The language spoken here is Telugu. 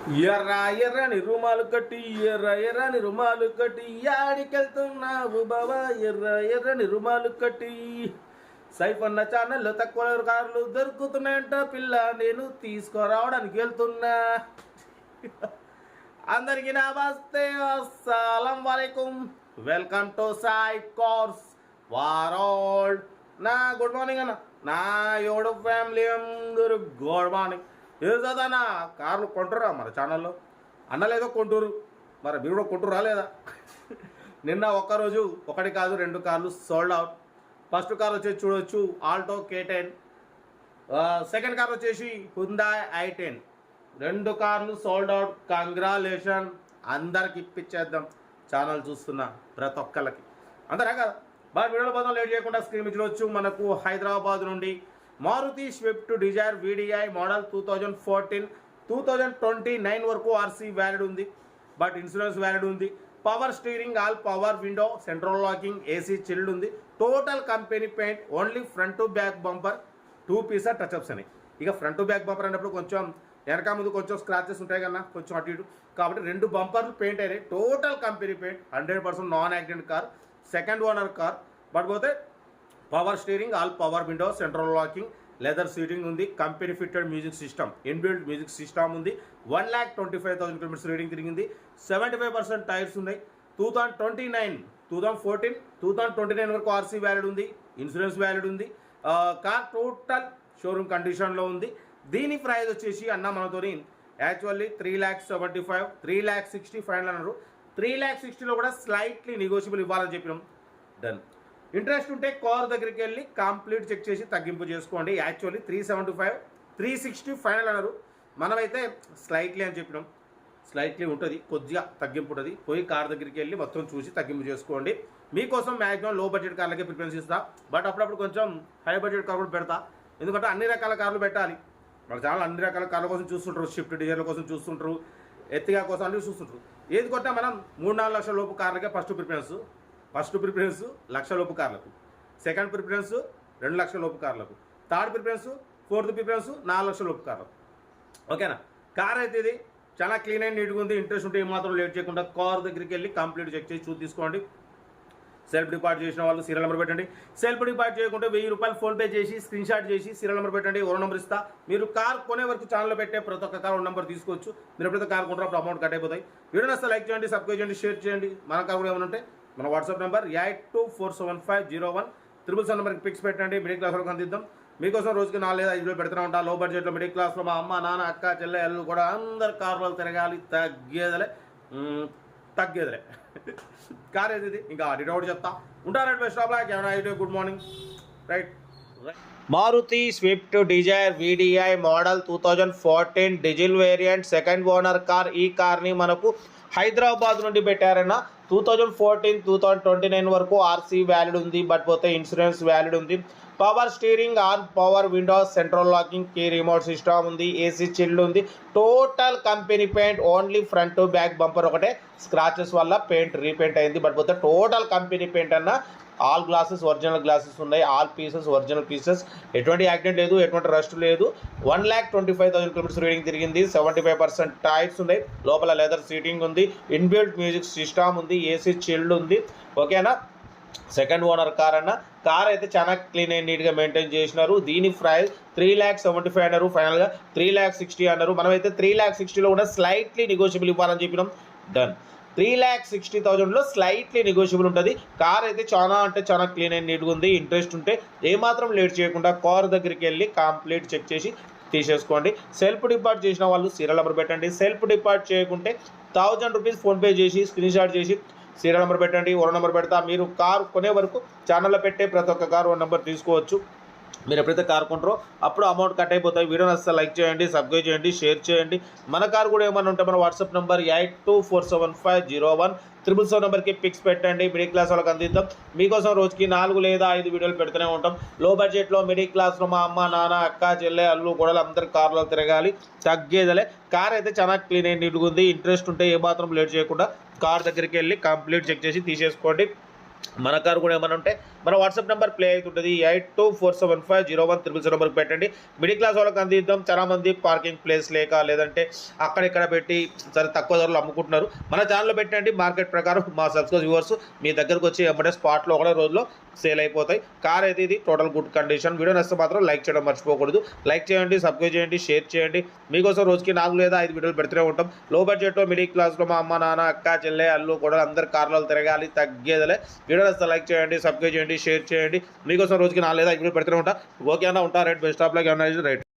ఎర్ర ఎర్రని రుమాలు కట్టి ఎర్రని రుమాలు కట్టి యాడికెళ్తున్నావు బాబా ఎర్రని రుమాలు కట్టి సైఫ్ అన్న ఛానల్లో తక్కువ కార్లు దొరుకుతున్నాయంట పిల్ల నేను తీసుకురావడానికి వెళ్తున్నా. అందరికీ నమస్తే, అస్సలం వాలేకుం, welcome to Sai cars world. నా గుడ్ మార్నింగ్ అన్న, నా యూట్యూబ్ ఫ్యామిలీ అందరూ గుడ్ మార్నింగ్. ఏ చదన్నా కార్లు కొంటురా మన ఛానల్లో? అన్నలేదో కొంటూరు, మరి మీరు కూడా కొంటురా లేదా? నిన్న ఒక్కరోజు ఒకటి కాదు 2 కార్లు సోల్డ్ అవుట్. ఫస్ట్ కార్ వచ్చేసి చూడవచ్చు ఆల్టో K10, సెకండ్ కార్ వచ్చేసి హ్యుందాయ్ i10. 2 కార్లు సోల్డ్ అవుట్. కంగ్రాలేషన్, అందరికి ఇప్పించేద్దాం ఛానల్ చూస్తున్న ప్రతి ఒక్కళ్ళకి. అందరా కదా బాగా వీడియోలో బదులు లేట్ చేయకుండా స్క్రీన్ మీద చూడవచ్చు. మనకు హైదరాబాద్ నుండి Maruti Swift Dzire VDI model 2014, 2029 వరకు ఆర్సీ వ్యాలిడ్ ఉంది, బట్ ఇన్సూరెన్స్ వ్యాలిడ్ ఉంది. Power steering, all power window, central locking, AC chilled ఉంది. Total company paint, only front to back bumper 2 పీసర్ టచ్అప్స్ అని. ఇక ఫ్రంట్ టు బ్యాక్ బంపర్ అన్నప్పుడు కొంచెం వెనక ముందు కొంచెం స్క్రాచెస్ ఉంటాయి కన్నా, కొంచెం అటు ఇటు, కాబట్టి 2 బంపర్లు పెయింట్ అయినాయి. Total company paint, 100% non accident car, second owner car. But పోతే power steering, all power window, central locking, leather seating ఉంది. Company fitted music system, inbuilt music system ఉంది. 1,25,000 కిలోమీటర్స్ రీడింగ్ తిరిగింది. 75% టైర్స్ ఉన్నాయి. 2029, 2014, 2029 వరకు ఆర్సీ వ్యాలిడ్ ఉంది, ఇన్సూరెన్స్ వ్యాలిడ్ ఉంది. కార్ టోటల్ షోరూమ్ కండిషన్లో ఉంది. దీని ప్రైస్ వచ్చేసి అన్న మనతోని యాక్చువల్లీ 3,75,000, 3,60,000 ఫైనల్ అన్నారు. 3,60,000లో కూడా స్లైట్లీ నెగోషియబుల్ ఇవ్వాలని చెప్పినాం. డన్. ఇంట్రెస్ట్ ఉంటే కార్ దగ్గరికి వెళ్ళి కంప్లీట్ చెక్ చేసి తగ్గింపు చేసుకోండి. యాక్చువల్లీ 375, 360 ఫైనల్ అన్నారు. మనమైతే స్లైట్లీ అని చెప్పినాం. స్లైట్లీ ఉంటుంది, కొద్దిగా తగ్గింపు ఉంటుంది. పోయి కార్ దగ్గరికి వెళ్ళి మొత్తం చూసి తగ్గింపు చేసుకోండి. మీకోసం మ్యాక్సిమం లో బడ్జెట్ కార్లకే ప్రిఫరెన్స్ ఇస్తా, బట్ అప్పుడప్పుడు కొంచెం హై బడ్జెట్ కార్ కూడా పెడతా. ఎందుకంటే అన్ని రకాల కార్లు పెట్టాలి. మన ఛానల్ అన్ని రకాల కార్ల కోసం చూస్తుంటారు, షిఫ్ట్ డిజైర్ల కోసం చూస్తుంటారు, ఎత్తిగా కోసం అన్ని చూస్తుంటారు. ఏది కొట్టా మనం 3-4 లక్షల లోపు కార్లకే ఫస్ట్ ప్రిఫరెన్స్. 1 లక్ష లోపు కార్లకు, సెకండ్ ప్రిఫరెన్స్ 2 లక్షల లోపు కార్లకు, థర్డ్ ప్రిఫరెన్స్, ఫోర్త్ ప్రిఫరెన్స్ 4 లక్షల లోపు కార్లకు. ఓకేనా? కార్ అయితే ఇది చాలా క్లీన్ అండ్ నీట్గా ఉంది. ఇంట్రెస్ట్ ఉంటే ఏమాత్రం లేట్ చేయకుండా కార్ దగ్గరికి వెళ్ళి కంప్లీట్ చెక్ చేసి చూసి తీసుకోండి. సెల్ఫ్ డిపాజిట్ చేసిన వాళ్ళు సీరియల్ నెంబర్ పెట్టండి. సెల్ఫ్ డిపాజిట్ చేయకుంటే 1000 రూపాయలు ఫోన్పే చేసి స్క్రీన్ షాట్ చేసి సీరియల్ నెంబర్ పెట్టండి. ఓరో నెంబర్ ఇస్తా. మీరు కార్ కొనే వరకు ఛానల్లో పెట్టే ప్రతి ఒక్క కార్ నెంబర్ తీసుకోవచ్చు. మీరు ఎప్పుడైతే కార్ కొంటారో అప్పుడు అమౌంట్ కట్ అయిపోతాయి. వీడియో నచ్చితే లైక్ చేయండి, సబ్స్క్రైబ్ చేయండి, షేర్ చేయండి. మన కార్ కూడా ఏమైనా ఉంటే మన వాట్సాప్ నెంబర్ 8247501777 నెంబర్కి పిక్స్ పెట్టండి. మిడిల్ క్లాస్ వాళ్ళకి అందిద్దాం. మీకోసం రోజుకి 4 లేదా 5 పెడుతూనే ఉంటా. లో బడ్జెట్లో మిడిల్ క్లాస్లో మా అమ్మ, నాన్న, అక్క, చెల్లె, అల్లు కూడా అందరు కార్లు తిరగాలి. తగ్గేదలే కార్ ఏది ఇంకా డిటౌట్ చెప్తా ఉంటారంటే బెస్ట్ ఆఫ్ లక్. ఏమైనా good morning. Right. Maruti Swift Dzire VDI model 2014 diesel variant, second owner car. ఈ కార్ని మనకు హైదరాబాద్ నుండి పెట్టారన్న. 2014, 2029 వరకు ఆర్సీ వ్యాలిడ్ ఉంది, బట్ పోతే ఇన్సూరెన్స్ వ్యాలిడ్ ఉంది. Power steering, on power windows, central locking, key remote system ఉంది, ఏసీ చిల్డ్ ఉంది. Total company paint, only front to back bumper ఒకటే స్క్రాచెస్ వల్ల పెయింట్ రీపెయింట్ అయింది, బట్ పోతే టోటల్ కంపెనీ పెయింట్ అన్న. ఆల్ గ్లాసెస్ ఒరిజినల్ గ్లాసెస్ ఉన్నాయి, ఆల్ పీసెస్ ఒరిజినల్ పీసెస్, ఎటువంటి యాక్సిడెంట్ లేదు, ఎటువంటి రస్ట్ లేదు. 1,25,000 కిలోమీటర్స్ రీడింగ్ తిరిగింది. 75% టైర్స్ ఉన్నాయి. లోపల లెదర్ సీటింగ్ ఉంది, ఇన్బిల్ట్ మ్యూజిక్ సిస్టమ్ ఉంది, ఏసీ చిల్డ్ ఉంది. ఓకేనా? సెకండ్ ఓనర్ కార్ అన్న. కార్ అయితే చాలా క్లీన్ అండ్ నీట్గా మెయింటైన్ చేసినారు. దీని ప్రైస్ 3,75,000 అన్నారు. ఫైనల్గా 3,60,000 అన్నారు. మనమైతే 3,60,000లో కూడా స్లైట్లీ నెగోషియబుల్ ఇవ్వాలని చెప్పినాం. డన్. 3,60,000లో స్లైట్లీ నెగోషియబుల్ ఉంటుంది. కార్ అయితే చాలా అంటే చాలా క్లీన్ అండ్ నీట్గా ఉంది. ఇంట్రెస్ట్ ఉంటే ఏమాత్రం లేట్ చేయకుండా కార్ దగ్గరికి వెళ్ళి కంప్లీట్ చెక్ చేసి తీసేసుకోండి. సెల్ఫ్ డిపాజిట్ చేసిన వాళ్ళు సీరియల్ నెంబర్ పెట్టండి. సెల్ఫ్ డిపాజిట్ చేయకుంటే 1000 రూపీస్ ఫోన్పే చేసి స్క్రీన్ షాట్ చేసి సీరియల్ నెంబర్ పెట్టండి. ఓరో నెంబర్ పెడతా. మీరు కార్ కొనే వరకు ఛానల్లో పెట్టే ప్రతి ఒక్క కార్ ఓ నెంబర్ తీసుకోవచ్చు. మీరు ఎప్పుడైతే కార్ కొంటారో అప్పుడు అమౌంట్ కట్ అయిపోతాయి. వీడియో నచ్చితే లైక్ చేయండి, సబ్స్క్రైబ్ చేయండి, షేర్ చేయండి. మన కార్ కూడా ఏమన్నా ఉంటే మన వాట్సాప్ నెంబర్ 8247501777 నెంబర్కి పిక్స్ పెట్టండి. మిడిల్ క్లాస్ వాళ్ళకి అందిద్దాం. మీకోసం రోజుకి 4 లేదా 5 వీడియోలు పెడుతూనే ఉంటాం. లో బడ్జెట్లో మిడిల్ క్లాస్లో మా అమ్మ, నాన్న, అక్క, చెల్లె, అల్లు కూడా అందరు కార్లో తిరగాలి. తగ్గేదలే. కార్ అయితే చాలా క్లీన్ అండ్ నీట్గా ఉంది. ఇంట్రెస్ట్ ఉంటే ఏమాత్రం లేట్ చేయకుండా కార్ దగ్గరికి వెళ్ళి కంప్లీట్ చెక్ చేసి తీసేసుకోండి. మన కారు కూడా ఏమైనా ఉంటే మన వాట్సాప్ నెంబర్ ప్లే అవుతుంటుంది 8247501000 నెంబర్కి పెట్టండి. మిడిల్ క్లాస్ వాళ్ళకి అందిద్దాం. చాలామంది పార్కింగ్ ప్లేస్ లేక లేదంటే అక్కడిక్కడ పెట్టి సరే తక్కువ ధరలు అమ్ముకుంటున్నారు. మన ఛానల్లో పెట్టండి. మార్కెట్ ప్రకారం మా సబ్స్క్రైబ్ వ్యూవర్స్ మీ దగ్గరకు వచ్చి ఎమ్మటే స్పాట్లో ఒకటే రోజులో సేల్ అయిపోతాయి. కార్ అయితే ఇది టోటల్ గుడ్ కండిషన్. వీడియో నచ్చితే మాత్రం లైక్ చేయడం మర్చిపోకూడదు. లైక్ చేయండి, సబ్స్క్రైబ్ చేయండి, షేర్ చేయండి. మీకోసం రోజుకి 4 లేదా 5 వీడియోలు పెడుతూనే ఉంటాం. లో బడ్జెట్లో మిడిల్ క్లాస్లో మా అమ్మ నాన్న అక్క చెల్లె అల్లు కూడా అందరు కార్లలో తిరగాలి, తగ్గేదలే. వీడియో నచ్చితే లైక్ చేయండి, సబ్స్క్రైబ్ చేయండి, షేర్ చేయండి. మీకోసం రోజుకి 4 లేదా 5 వీడియోలు పెడుతూనే ఉంటాం. ఓకే అన్న, ఉంటా right. Best of luck. Right.